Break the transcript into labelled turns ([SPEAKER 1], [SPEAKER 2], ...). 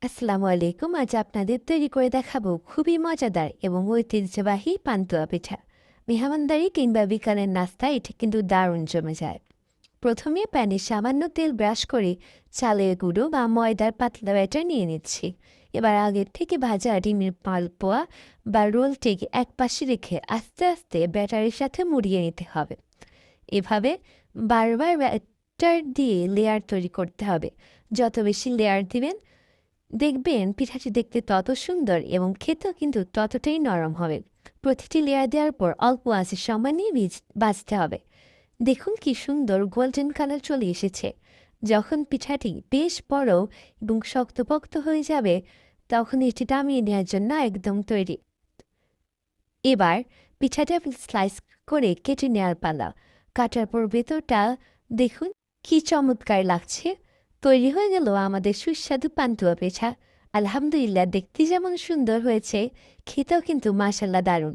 [SPEAKER 1] আসসালামু আলাইকুম। আজ আপনাদের তৈরি করে দেখাবো খুবই মজাদার এবং ঐতিহ্যবাহী পান্তুয়া পিঠা। মেহমানদারি কিংবা বিকালের নাস্তা এটা কিন্তু দারুণ জমে যায়। প্রথমে প্যানে সামান্য তেল ব্রাশ করে চালের গুঁড়ো বা ময়দার পাতলা ব্যাটার নিয়ে নিচ্ছি। এবার আগের থেকে ভাজা ডিমের পালপোয়া বা রোলটিকে এক পাশে রেখে আস্তে আস্তে ব্যাটারের সাথে মুড়িয়ে নিতে হবে। এভাবে বারবার ব্যাটার দিয়ে লেয়ার তৈরি করতে হবে। যত বেশি লেয়ার দিবেন দেখবেন পিঠাটি দেখতে তত সুন্দর এবং খেতেও কিন্তু ততটাই নরম হবে। প্রতিটি লেয়ার দেওয়ার পর অল্প আঁচে সময় নিয়ে ভাজতে হবে। দেখুন কি সুন্দর গোল্ডেন কালার চলে এসেছে। যখন পিঠাটি বেশ বড় এবং শক্তপোক্ত হয়ে যাবে তখন এটি নামিয়ে নেওয়ার জন্য একদম তৈরি। এবার পিঠাটা স্লাইস করে কেটে নেওয়ার পালা। কাটার পর ভেতরটা দেখুন কি চমৎকার লাগছে। তৈরি হয়ে গেল আমাদের সুস্বাদু পান্তুয়া পিঠা। আলহামদুলিল্লাহ, দেখতে যেমন সুন্দর হয়েছে, খেতেও কিন্তু মাশাল্লাহ দারুণ।